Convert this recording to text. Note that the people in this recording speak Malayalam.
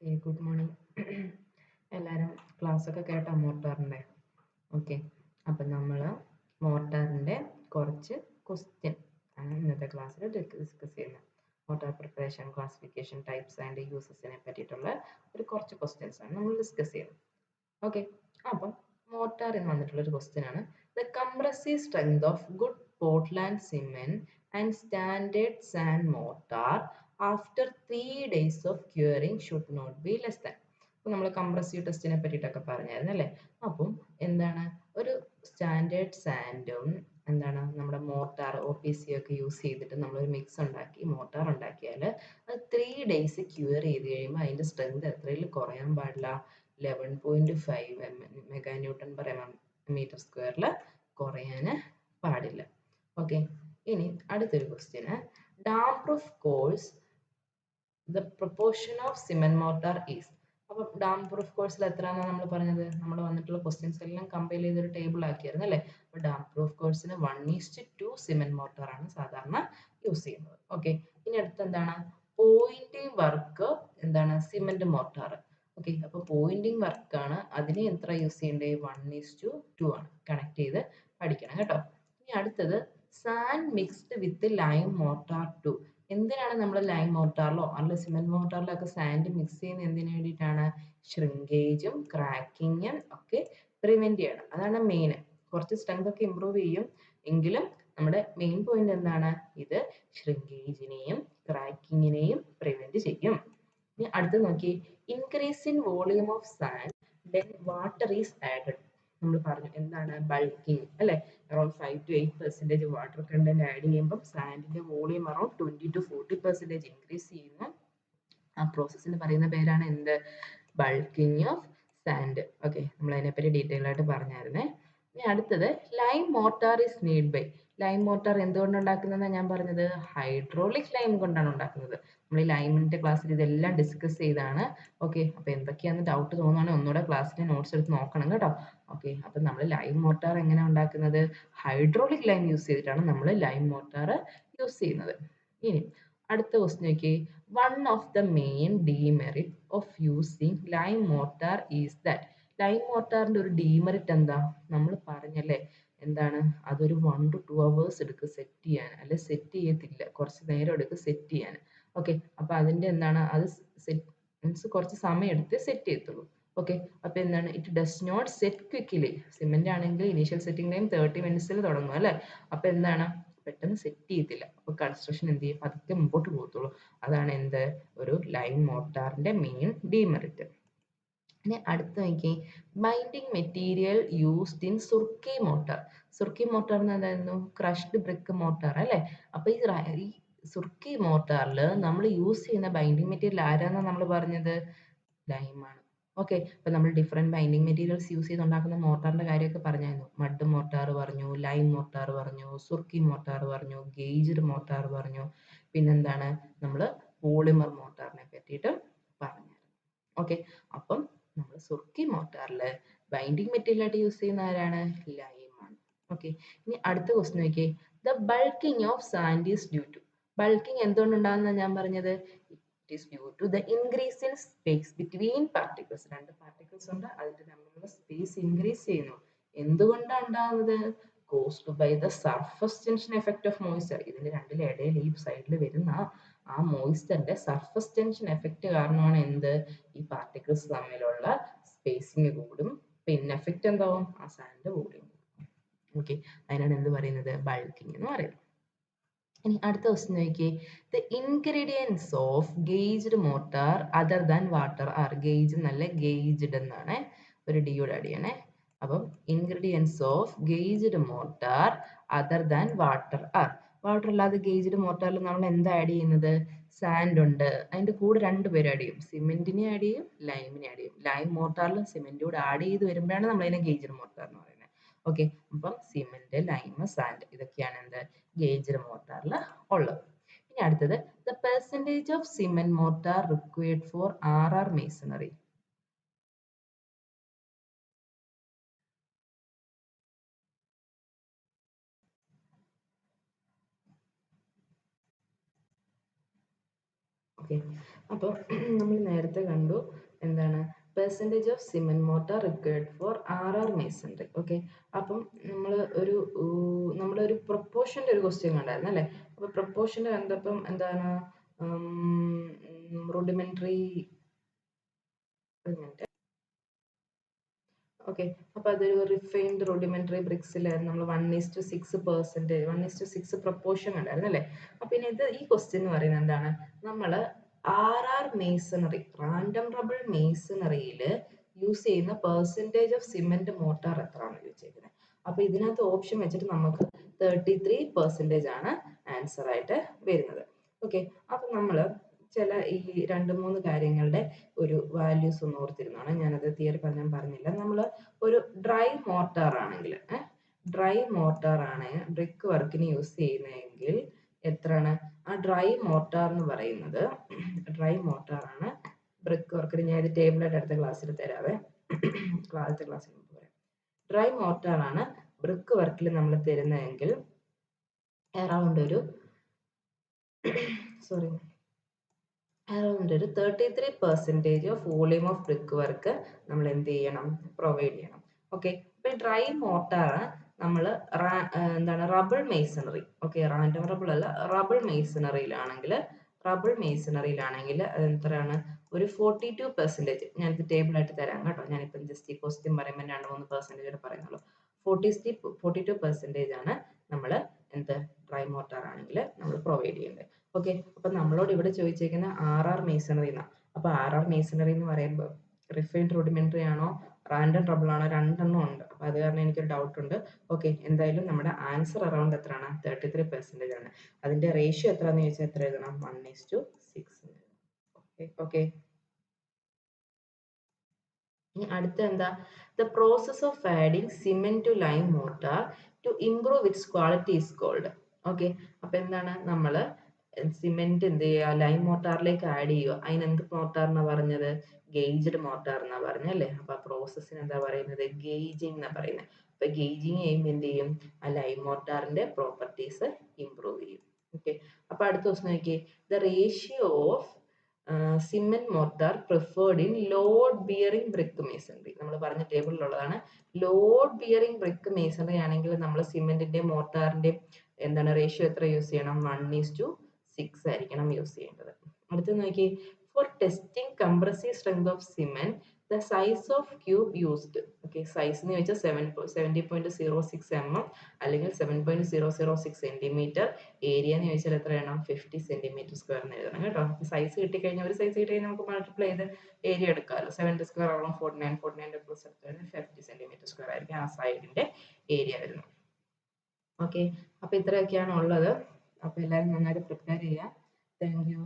Okay, good morning. എല്ലാവരും ക്ലാസ്സൊക്കെ കേട്ടോ മോർട്ടാറിൻ്റെ? ഓക്കെ, അപ്പം നമ്മൾ മോർട്ടാറിൻ്റെ കുറച്ച് ക്വസ്റ്റ്യൻ ആണ് ഇന്നത്തെ ക്ലാസ്സിൽ ഡിസ്കസ് ചെയ്യുന്നത്. Mortar preparation, classification, types and യൂസസിനെ പറ്റിയിട്ടുള്ള കുറച്ച് ക്വസ്റ്റ്യൻസ് ആണ് നമ്മൾ ഡിസ്കസ് ചെയ്യുന്നത്. ഓക്കെ, അപ്പം മോർട്ടാർ എന്ന് വന്നിട്ടുള്ളൊരു ക്വസ്റ്റ്യൻ ആണ്. The compressive strength of good Portland cement and standard sand mortar after 3 days of curing should not be less than. അപ്പോൾ നമ്മൾ കംപ്രസീവ് ടെസ്റ്റിനെ പറ്റിയിട്ടൊക്കെ പറഞ്ഞായിരുന്നു അല്ലേ? അപ്പം എന്താണ് ഒരു സ്റ്റാൻഡേർഡ് സാൻഡും എന്താണ് നമ്മുടെ മോർട്ടാർ OPC ഒക്കെ യൂസ് ചെയ്തിട്ട് നമ്മളൊരു മിക്സ് ഉണ്ടാക്കി മോർട്ടാർ ഉണ്ടാക്കിയാൽ അത് 3 days ക്യൂർ ചെയ്ത് കഴിയുമ്പോൾ അതിൻ്റെ സ്ട്രെങ്ത് എത്രയിൽ കുറയാൻ പാടില്ല? 11.5 മെഗാ ന്യൂട്ടൺ പെർ മീറ്റർ സ്ക്വയറിൽ കുറയാൻ പാടില്ല. ഓക്കെ, ഇനി അടുത്തൊരു question, dam proof course the proportion of cement mortar is. അപ്പം ഡാം പ്രൂഫ് കോഴ്സിൽ എത്രയാണെന്ന് നമ്മൾ പറഞ്ഞത്? നമ്മൾ വന്നിട്ടുള്ള ക്വസ്റ്റ്യൻസ് എല്ലാം കമ്പൈൽ ചെയ്തൊരു ടേബിൾ ആക്കിയായിരുന്നു അല്ലേ? അപ്പോൾ ഡാം പ്രൂഫ് കോഴ്സിന് 1:2 സിമെന്റ് മോർട്ടാർ ആണ് സാധാരണ യൂസ് ചെയ്യുന്നത്. ഓക്കെ, ഇനി അടുത്ത് എന്താണ്? പോയിന്റിംഗ് വർക്ക് എന്താണ്? Cement mortar. ഓക്കെ, അപ്പോൾ പോയിന്റിംഗ് വർക്കാണ്, അതിന് എത്ര യൂസ് ചെയ്യേണ്ടത്? 1:2 ആണ്. കണക്ട് ചെയ്ത് പഠിക്കണം കേട്ടോ. ഇനി അടുത്തത് സാൻഡ് മിക്സ്ഡ് വിത്ത് ലൈം മോർട്ടാർ 2. എന്തിനാണ് നമ്മൾ ലൈം മോർട്ടാറിലോ അല്ലെങ്കിൽ സിമെന്റ് മോർട്ടാറിലോ ഒക്കെ സാൻഡ് മിക്സ് ചെയ്യുന്നത്? എന്തിനു വേണ്ടിയിട്ടാണ്? ഷ്രിങ്കേജും ക്രാക്കിങ്ങും ഒക്കെ പ്രിവെന്റ് ചെയ്യണം. അതാണ് മെയിൻ. കുറച്ച് സ്ട്രെങ്ത് ഒക്കെ ഇമ്പ്രൂവ് ചെയ്യും എങ്കിലും നമ്മുടെ മെയിൻ പോയിന്റ് എന്താണ്? ഇത് ഷ്രിങ്കേജിനെയും ക്രാക്കിങ്ങിനെയും പ്രിവെന്റ് ചെയ്യും. ഇനി അടുത്ത് നോക്കി, increase in volume of sand then water is added. നമ്മൾ പറഞ്ഞു എന്താണ്? ബൾക്കിംഗ് അല്ലെ? Around 5 to 8% water content add ചെയ്യുമ്പോൾ സാൻഡിന്റെ വോളിയം അറൌണ്ട് 20 to 40% ഇൻക്രീസ് ചെയ്യുന്നു. ആ പ്രോസസ്സിന് പറയുന്ന പേരാണ് എന്ത്? Bulking of sand. ഓക്കെ, നമ്മൾ അതിനെപ്പറ്റി ഡീറ്റെയിൽ ആയിട്ട് പറഞ്ഞായിരുന്നേ. ഇനി അടുത്തത്, lime mortar is made by. Lime mortar എന്തുകൊണ്ട് ഉണ്ടാക്കുന്നതെന്നാണ് ഞാൻ പറഞ്ഞത്? ഹൈഡ്രോളിക് ലൈം കൊണ്ടാണ് ഉണ്ടാക്കുന്നത്. നമ്മൾ ഈ ലൈമിന്റെ ക്ലാസ്സിൽ ഇതെല്ലാം ഡിസ്കസ് ചെയ്താണ്. ഓക്കെ, അപ്പോൾ എന്തൊക്കെയാണെന്ന് ഡൗട്ട് തോന്നുകയാണെങ്കിൽ ഒന്നുകൂടെ ക്ലാസ്സിലെ നോട്ട്സ് എടുത്ത് നോക്കണം കേട്ടോ. ഓക്കെ, അപ്പം നമ്മൾ ലൈം മോർട്ടാർ എങ്ങനെ ഉണ്ടാക്കുന്നത്? ഹൈഡ്രോളിക് ലൈം യൂസ് ചെയ്തിട്ടാണ് നമ്മൾ ലൈം മോർട്ടാർ യൂസ് ചെയ്യുന്നത്. ഇനി അടുത്ത ക്വസ്റ്റ്യൻ നോക്കി, one of the main demerit of using lime mortar is that. Lime മോർട്ടാറിന്റെ ഒരു ഡീമെറിറ്റ് എന്താ? നമ്മൾ പറഞ്ഞല്ലേ എന്താണ്? അതൊരു 1 to 2 hours എടുക്കും സെറ്റ് ചെയ്യാൻ, അല്ലെ സെറ്റ് ചെയ്യത്തില്ല, കുറച്ച് നേരം എടുക്കും സെറ്റ് ചെയ്യാൻ. ഓക്കെ, അപ്പൊ അതിന്റെ എന്താണ്? അത് സെറ്റ് മീൻസ് കുറച്ച് സമയം എടുത്ത് സെറ്റ് ചെയ്യത്തുള്ളൂ. ഓക്കെ, അപ്പൊ എന്താണ്? It does not set quickly. Cement ആണെങ്കിൽ ഇനീഷ്യൽ സെറ്റിംഗ് ടൈം 30 minutes തുടങ്ങും അല്ലെ? അപ്പൊ എന്താണ്? പെട്ടെന്ന് സെറ്റ് ചെയ്യത്തില്ല. അപ്പൊ കൺസ്ട്രക്ഷൻ എന്ത് ചെയ്യും? പതുക്കെ മുമ്പോട്ട് പോകത്തുള്ളൂ. അതാണ് എന്ത്? ഒരു ലൈം മോർട്ടാറിന്റെ മെയിൻ ഡീമെറിറ്റ്. ഇനി അടുത്ത് നോക്കി, binding material used in surkhi mortar. Surkhi mortar എന്ന് എന്തായിരുന്നു? ക്രഷ്ഡ് ബ്രിക്ക് മോർട്ടാർ അല്ലെ? അപ്പൊ ഈ സുർക്കി മോർട്ടാറിൽ നമ്മൾ യൂസ് ചെയ്യുന്ന ബൈൻഡിങ് മെറ്റീരിയൽ ആരാന്നാ നമ്മൾ പറഞ്ഞത്? ലൈമാണ്. ഓക്കെ, അപ്പൊ നമ്മൾ ഡിഫറെന്റ് ബൈൻഡിങ് മെറ്റീരിയൽസ് യൂസ് ചെയ്ത് ഉണ്ടാക്കുന്ന മോർട്ടാറിന്റെ കാര്യമൊക്കെ പറഞ്ഞായിരുന്നു. മഡ് മോർട്ടാർ പറഞ്ഞു, ലൈം മോർട്ടാർ പറഞ്ഞു, സുർക്കി മോർട്ടാർ പറഞ്ഞു, ഗേജ്ഡ് മോർട്ടാർ പറഞ്ഞു, പിന്നെന്താണ്? നമ്മൾ പോളിമർ മോർട്ടാറിനെ പറ്റിയിട്ട് പറഞ്ഞു. ഓക്കെ, അപ്പം നമ്മൾ സുർക്കി മോർട്ടാറിൽ ബൈൻഡിങ് മെറ്റീരിയൽ ആയിട്ട് യൂസ് ചെയ്യുന്ന ആരാണ്? ലൈമാണ്. ഓക്കെ, ഇനി അടുത്ത ക്വസ്റ്റ്യൻ നോക്കിയേ, the bulking of sand is due to. Bulking എന്തുകൊണ്ടുണ്ടാകുന്ന ഞാൻ പറഞ്ഞത്? It is due to the increase in space between particles. രണ്ട് പാർട്ടിക്കിൾസ് ഉണ്ട്, അതിന്റെ തമ്മിലുള്ള സ്പേസ് ഇൻക്രീസ് ചെയ്യുന്നു. എന്തുകൊണ്ടാണ് ഉണ്ടാകുന്നത്? Caused by the surface tension effect of moisture. ഇതിന്റെ രണ്ടിലും ഇടയിൽ ഈ സൈഡിൽ വരുന്ന ആ മോയ്സ്ചറിന്റെ സർഫസ് ടെൻഷൻ എഫക്ട് കാരണമാണ് എന്ത്? ഈ പാർട്ടിക്കിൾസ് തമ്മിലുള്ള സ്പേസിങ് കൂടും. പിന്നെ എഫക്ട് എന്താവും? ആ സാൻഡ് വോളിയം കൂടും. ഓക്കെ, അതിനാണ് എന്ത് പറയുന്നത്? ബൾക്കിംഗ് എന്ന് പറയുന്നത്. ഇനി അടുത്ത ക്വസ്റ്റ്യൻ നോക്കിയേ, the ingredients of gauged mortar other than water are. Gauge എന്നല്ല, ഗേജ്ഡ് എന്നാണ്. ഒരു ഡിയോട് ആഡ് ചെയ്യണേ. അപ്പം ingredients of gauged mortar other than water are. Water അല്ലാതെ ഗേജ്ഡ് മോർട്ടാറിൽ നമ്മൾ എന്താ ആഡ് ചെയ്യുന്നത്? സാൻഡ് ഉണ്ട്, അതിന്റെ കൂടെ രണ്ടുപേരും ആഡ് ചെയ്യും. സിമെന്റിനെ ആഡ് ചെയ്യും, ലൈമിനെ ആഡ് ചെയ്യും. ലൈം മോർട്ടാറിലും സിമെന്റ് കൂടെ ആഡ് ചെയ്ത് വരുമ്പോഴാണ് നമ്മൾ അതിനെ ഗേജ്ഡ് മോർട്ടാർ എന്ന് പറയുന്നത്. ഓക്കെ, അപ്പം സിമെന്റ്, ലൈം, സാൻഡ് ഇതൊക്കെയാണ് എന്ത്? ഗേജ്ഡ് മോർട്ടാറിൽ ഉള്ളത്. ഇനി അടുത്തത്, the percentage of cement mortar required for RR masonry. Okay, അപ്പോൾ നമ്മൾ നേരത്തെ കണ്ടു എന്താണ് percentage of cement mortar required for R masonry. Okay, അപ്പം നമ്മളൊരു പ്രൊപ്പോർഷൻ്റെ ഒരു ക്വസ്റ്റ്യൻ കണ്ടായിരുന്നു അല്ലേ? അപ്പോൾ പ്രൊപ്പോർഷൻ്റെ കണ്ടപ്പം എന്താണ് റുഡിമെന്ററി ഓക്കെ, അപ്പോൾ അതൊരു റിഫൈൻഡ് റൂഡിമെന്ററി ബ്രിക്സിലായിരുന്നു നമ്മൾ 1:6% 1:6 പ്രൊപ്പോർഷൻ ഉണ്ടായിരുന്നു അല്ലേ? അപ്പോൾ ഇനി ഈ ക്വസ്റ്റ്യൻ എന്ന് പറയുന്നത് എന്താണ്, നമ്മൾ മേസണറി റാൻഡം റബിൾ മേസണറിയിൽ യൂസ് ചെയ്യുന്ന പെർസെൻറ്റേജ് ഓഫ് സിമെന്റ് മോർട്ടാർ എത്രയാണ് ചോദിച്ചേക്കുന്നത്. അപ്പോൾ ഇതിനകത്ത് ഓപ്ഷൻ വെച്ചിട്ട് നമുക്ക് 33% ആണ് ആൻസർ ആയിട്ട് വരുന്നത്. ഓക്കെ, അപ്പം നമ്മൾ ചില ഈ 2-3 കാര്യങ്ങളുടെ ഒരു വാല്യൂസ് ഒന്ന് ഓർത്തിരുന്നാണ്. ഞാനത് തിയറി പറഞ്ഞില്ല. നമ്മൾ ഒരു ഡ്രൈ മോർട്ടാർ ആണെങ്കിൽ ബ്രിക്ക് വർക്കിന് യൂസ് ചെയ്യുന്നതെങ്കിൽ എത്രയാണ് ആ ഡ്രൈ മോർട്ടാർ എന്ന് പറയുന്നത്? ഡ്രൈ മോർട്ടാർ ആണ് ബ്രിക്ക് വർക്കിന്. ഞാൻ ഇത് ടേബിളായിട്ട് അടുത്ത ക്ലാസ്സിൽ തരാവേ. അടുത്ത ക്ലാസ്സിൽ പറയാം. ഡ്രൈ മോർട്ടാർ ആണ് ബ്രിക്ക് വർക്കിൽ നമ്മൾ തരുന്നതെങ്കിൽ അറൗണ്ട് ഒരു 33% of volume of brick work നമ്മൾ എന്ത് ചെയ്യണം, പ്രൊവൈഡ് ചെയ്യണം. ഓക്കെ, ഇപ്പൊ ഡ്രൈ മോർട്ടാർ നമ്മൾ എന്താണ് റബിൾ മേസണറി, ഓക്കെ റാൻഡം റബിൾ അല്ല, റബിൾ മേസണറിയിലാണെങ്കിൽ അത് എത്രയാണ്, ഒരു 42%. ഞാനിത് ടേബിളായിട്ട് തരാം കേട്ടോ. ഞാനിപ്പം ജസ്റ്റ് ഈ ക്വസ്റ്റ്യൻ പറയുമ്പോൾ 2-3% പറയുന്നുള്ളൂ. 42% ആണ് നമ്മൾ ഡ്രൈ മോർട്ടാർ ആണെങ്കിൽ നമ്മൾ പ്രൊവൈഡ് ചെയ്യേണ്ടത്. ഓക്കെ, അപ്പൊ നമ്മളോട് ഇവിടെ ചോദിച്ചേക്കുന്ന മേസണറി എന്നാണ്. അപ്പൊ മേസണറി എന്ന് പറയുമ്പോൾ റിഫൈൻഡ് റൂഡിമെന്ററി ആണോ റാൻഡം റബിൾ ആണോ? രണ്ടെണ്ണം ഉണ്ട്. അപ്പൊ അത് കാരണം എനിക്കൊരു ഡൗട്ട് ഉണ്ട്. ഓക്കെ, എന്തായാലും നമ്മുടെ ആൻസർ അറൗണ്ട് എത്രയാണ്, 33% ആണ്. അതിന്റെ റേഷ്യോ എത്രയാണെന്ന് ചോദിച്ചാൽ എത്ര എഴുതണം, 1:6. ഓക്കെ, ഇനി അടുത്ത എന്താ, the process of adding cement to lime mortar to improve its quality is called. Okay, അപ്പൊ എന്താണ്, നമ്മൾ സിമെന്റ് എന്ത് ചെയ്യുക, ലൈം മോർട്ടാറിലേക്ക് ആഡ് ചെയ്യുക. അതിന് എന്ത് മോർട്ടാർ എന്നാ പറഞ്ഞത്, ഗേജ്ഡ് മോർട്ടാർ എന്നാ പറഞ്ഞല്ലേ? അപ്പൊ ആ പ്രോസസ്സിന് എന്താ പറയുന്നത്, ഗേജിങ് എന്നാ പറയുന്നത്. അപ്പൊ ഗേജിങ് ചെയ്യുമ്പോൾ എന്ത് ചെയ്യും, ആ ലൈം മോർട്ടാറിന്റെ പ്രോപ്പർട്ടീസ് ഇംപ്രൂവ് ചെയ്യും. ഓക്കെ, അപ്പൊ അടുത്ത ദിവസം നോക്കിയേ, the ratio of cement mortar preferred in load bearing brick masonry. നമ്മൾ പറഞ്ഞ ടേബിളിലുള്ളതാണ്. ലോഡ് ബിയറിംഗ് ബ്രിക്ക് മേസണറി ആണെങ്കിൽ നമ്മൾ സിമെന്റിന്റെ മോർട്ടാറിന്റെയും എന്താണ് റേഷ്യോ എത്ര യൂസ് ചെയ്യണം, 1:6 ആയിരിക്കണം യൂസ് ചെയ്യേണ്ടത്. അടുത്ത് നോക്കി, four testing compressive strength of cement the size of cube used. Okay, size എന്ന് വെച്ചാൽ 70.06 mm അല്ലെങ്കിൽ 7.006 സെന്റിമീറ്റർ. ഏരിയ എന്ന് ചോദിച്ചാൽ എത്രയാണ്, 50 സെന്റിമീറ്റർ സ്ക്വയർ എന്ന് എഴുതണം കേട്ടോ. സൈസ് കിട്ടിക്കഴിഞ്ഞാൽ ഒരു സൈസ് കിട്ടിക്കഴിഞ്ഞാൽ നമുക്ക് മൾട്ടിപ്ലൈ ചെയ്ത് ഏരിയ എടുക്കാമല്ലോ. 7 സ്ക്വയർ ആവുമ്പോൾ 49 പ്ലസ് 50 സെന്റിമീറ്റർ സ്ക്വയർ ആയിരിക്കും ആ സൈഡിന്റെ ഏരിയ വരുന്നത്. ഓക്കെ, അപ്പൊ ഇത്രയൊക്കെയാണ് ഉള്ളത്. അപ്പൊ എല്ലാവരും നന്നായിട്ട് പ്രിപ്പയർ ചെയ്യുക. Thank you.